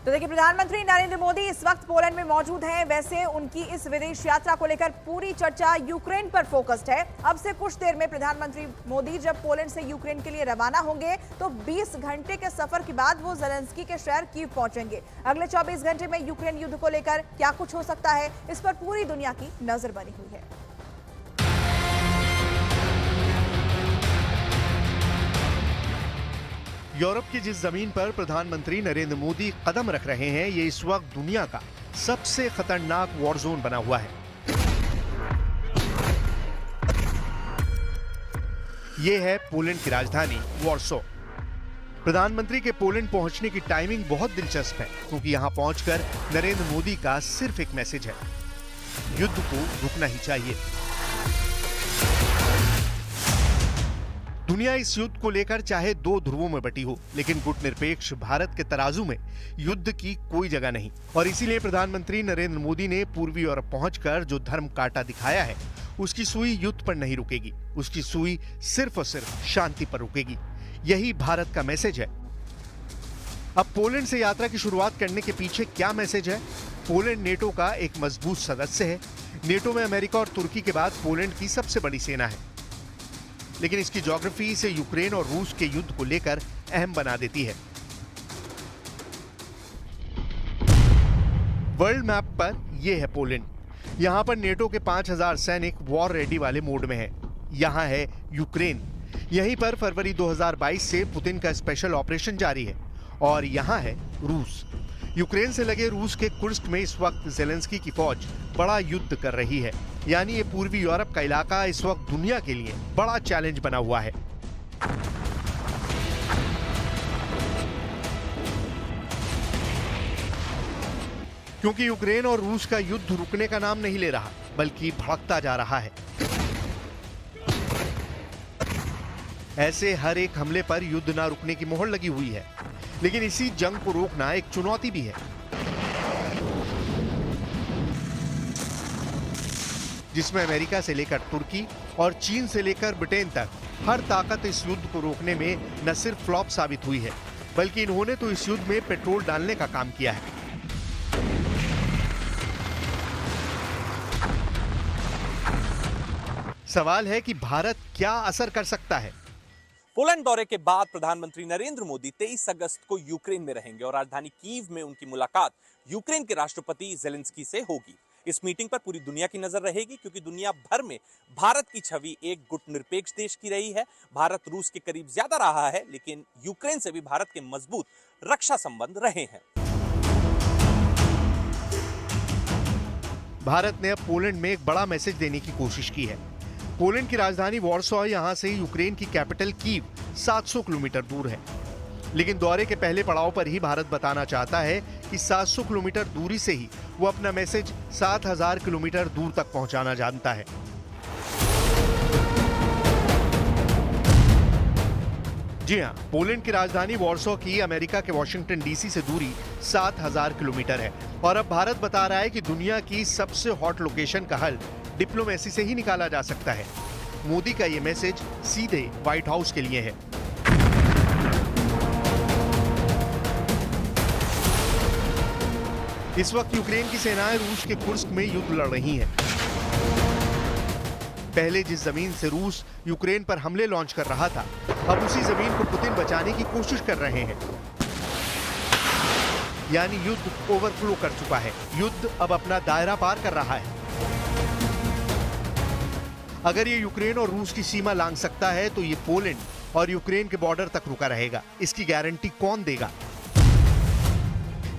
तो देखिए, प्रधानमंत्री नरेंद्र मोदी इस वक्त पोलैंड में मौजूद हैं। वैसे उनकी इस विदेश यात्रा को लेकर पूरी चर्चा यूक्रेन पर फोकस्ड है। अब से कुछ देर में प्रधानमंत्री मोदी जब पोलैंड से यूक्रेन के लिए रवाना होंगे तो 20 घंटे के सफर के बाद वो जेलेंस्की के शहर कीव पहुंचेंगे। अगले 24 घंटे में यूक्रेन युद्ध को लेकर क्या कुछ हो सकता है, इस पर पूरी दुनिया की नजर बनी हुई है। यूरोप की जिस जमीन पर प्रधानमंत्री नरेंद्र मोदी कदम रख रहे हैं, ये इस वक्त दुनिया का सबसे खतरनाक वॉर जोन बना हुआ है। ये है पोलैंड की राजधानी वॉर्सो। प्रधानमंत्री के पोलैंड पहुंचने की टाइमिंग बहुत दिलचस्प है, क्योंकि यहां पहुंचकर नरेंद्र मोदी का सिर्फ एक मैसेज है, युद्ध को रुकना ही चाहिए। दुनिया इस युद्ध को लेकर चाहे दो ध्रुवों में बटी हो, लेकिन गुटनिरपेक्ष भारत के तराजू में युद्ध की कोई जगह नहीं। और इसीलिए प्रधानमंत्री नरेंद्र मोदी ने पूर्वी यूरोप पहुंचकर जो धर्म कांटा दिखाया है, उसकी सुई युद्ध पर नहीं रुकेगी, उसकी सुई सिर्फ और सिर्फ शांति पर रुकेगी। यही भारत का मैसेज है। अब पोलैंड से यात्रा की शुरुआत करने के पीछे क्या मैसेज है? पोलैंड नेटो का एक मजबूत सदस्य है। नेटो में अमेरिका और तुर्की के बाद पोलैंड की सबसे बड़ी सेना है, लेकिन इसकी ज्योग्राफी इसे यूक्रेन और रूस के युद्ध को लेकर अहम बना देती है। वर्ल्ड मैप पर यह है पोलैंड। यहां पर नेटो के 5000 सैनिक वॉर रेडी वाले मोड में हैं। यहां है यूक्रेन। यहीं पर फरवरी 2022 से पुतिन का स्पेशल ऑपरेशन जारी है। और यहां है रूस। यूक्रेन से लगे रूस के कुर्स्क में इस वक्त जेलेंस्की की फौज बड़ा युद्ध कर रही है। यानी ये पूर्वी यूरोप का इलाका इस वक्त दुनिया के लिए बड़ा चैलेंज बना हुआ है। क्योंकि यूक्रेन और रूस का युद्ध रुकने का नाम नहीं ले रहा, बल्कि भड़कता जा रहा है। ऐसे हर एक हमले पर युद्ध ना रुकने की मोहर लगी हुई है, लेकिन इसी जंग को रोकना एक चुनौती भी है। जिसमें अमेरिका से लेकर तुर्की और चीन से लेकर ब्रिटेन तक हर ताकत इस युद्ध को रोकने में न सिर्फ फ्लॉप साबित हुई है, बल्कि इन्होंने तो इस युद्ध में पेट्रोल डालने का काम किया है। सवाल है कि भारत क्या असर कर सकता है। पोलैंड दौरे के बाद प्रधानमंत्री नरेंद्र मोदी 23 अगस्त को यूक्रेन में रहेंगे और राजधानी कीव में उनकी मुलाकात यूक्रेन के राष्ट्रपति जेलेंस्की से होगी। इस मीटिंग पर पूरी दुनिया की नजर रहेगी, क्योंकि दुनिया भर में भारत की छवि एक गुटनिरपेक्ष देश की रही है। भारत रूस के करीब ज्यादा रहा है, लेकिन यूक्रेन से भी भारत के मजबूत रक्षा संबंध रहे हैं। भारत ने अब पोलैंड में एक बड़ा मैसेज देने की कोशिश की है। पोलैंड की राजधानी वॉर्सो यहां से यूक्रेन की कैपिटल कीव 700 किलोमीटर दूर है। लेकिन दौरे के पहले पड़ाव पर ही भारत बताना चाहता है कि 700 किलोमीटर दूरी से ही वो अपना मैसेज 7000 किलोमीटर दूर तक पहुंचाना जानता है। जी हां, पोलैंड की राजधानी वॉर्सो की अमेरिका के वॉशिंगटन डीसी से दूरी 7000 किलोमीटर है। और अब भारत बता रहा है कि दुनिया की सबसे हॉट लोकेशन का हल डिप्लोमेसी से ही निकाला जा सकता है। मोदी का ये मैसेज सीधे व्हाइट हाउस के लिए है। इस वक्त यूक्रेन की सेनाएं रूस के कुर्स्क में युद्ध लड़ रही हैं। पहले जिस जमीन से रूस यूक्रेन पर हमले लॉन्च कर रहा था, अब उसी जमीन को पुतिन बचाने की कोशिश कर रहे हैं। यानी युद्ध ओवरफ्लो कर चुका है। युद्ध अब अपना दायरा पार कर रहा है। अगर ये यूक्रेन और रूस की सीमा लांघ सकता है, तो ये पोलैंड और यूक्रेन के बॉर्डर तक रुका रहेगा। इसकी गारंटी कौन देगा?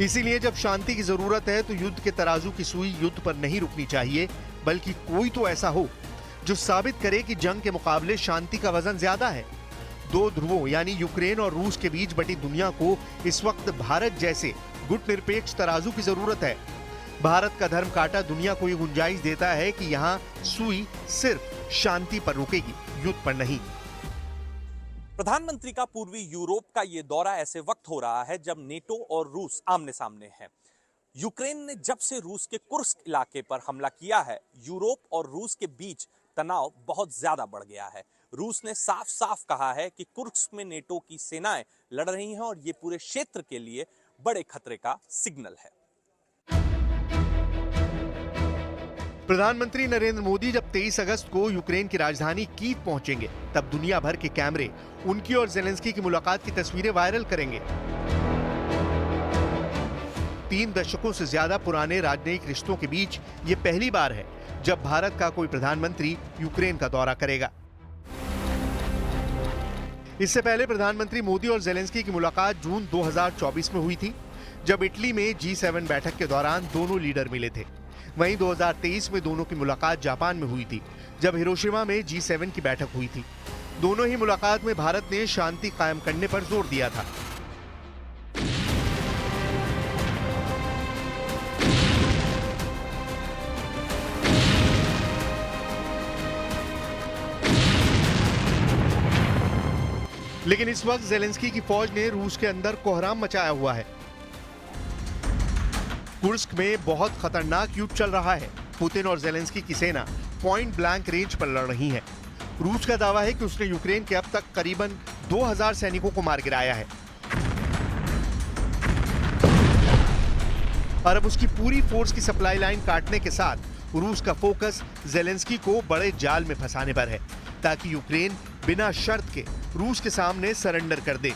इसीलिए जब शांति की जरूरत है, तो युद्ध के तराजू की सुई युद्ध पर नहीं रुकनी चाहिए, बल्कि कोई तो ऐसा हो जो साबित करे कि जंग के मुकाबले शांति का वजन ज्यादा है। दो ध्रुवों यानी यूक्रेन और रूस के बीच बटी दुनिया को इस वक्त भारत जैसे गुटनिरपेक्ष तराजू की जरूरत है। भारत का धर्म कांटा दुनिया को ये गुंजाइश देता है कि यहाँ सुई सिर्फ शांति पर रुकेगी, युद्ध पर नहीं। प्रधानमंत्री का पूर्वी यूरोप का यह दौरा ऐसे वक्त हो रहा है जब नेटो और रूस आमने सामने हैं। यूक्रेन ने जब से रूस के कुर्स्क इलाके पर हमला किया है, यूरोप और रूस के बीच तनाव बहुत ज्यादा बढ़ गया है। रूस ने साफ साफ कहा है कि कुर्स्क में नेटो की सेनाएं लड़ रही हैं और ये पूरे क्षेत्र के लिए बड़े खतरे का सिग्नल है। प्रधानमंत्री नरेंद्र मोदी जब 23 अगस्त को यूक्रेन की राजधानी कीव पहुंचेंगे, तब दुनिया भर के कैमरे उनकी और जेलेंस्की की मुलाकात की तस्वीरें वायरल करेंगे। 3 दशकों से ज्यादा पुराने राजनयिक रिश्तों के बीच ये पहली बार है जब भारत का कोई प्रधानमंत्री यूक्रेन का दौरा करेगा। इससे पहले प्रधानमंत्री मोदी और जेलेंस्की की मुलाकात जून 2024 में हुई थी, जब इटली में G7 बैठक के दौरान दोनों लीडर मिले थे। वहीं 2023 में दोनों की मुलाकात जापान में हुई थी, जब हिरोशिमा में G7 की बैठक हुई थी। दोनों ही मुलाकात में भारत ने शांति कायम करने पर जोर दिया था। लेकिन इस वक्त जेलेंस्की की फौज ने रूस के अंदर कोहराम मचाया हुआ है। कुर्स्क में बहुत खतरनाक युद्ध चल रहा है। पुतिन और जेलेंस्की की सेना पॉइंट ब्लैंक रेंज पर लड़ रही है। रूस का दावा है कि उसने यूक्रेन के अब तक करीबन 2000 सैनिकों को मार गिराया है और अब उसकी पूरी फोर्स की सप्लाई लाइन काटने के साथ रूस का फोकस जेलेंस्की को बड़े जाल में फंसाने पर है, ताकि यूक्रेन बिना शर्त के रूस के सामने सरेंडर कर दे।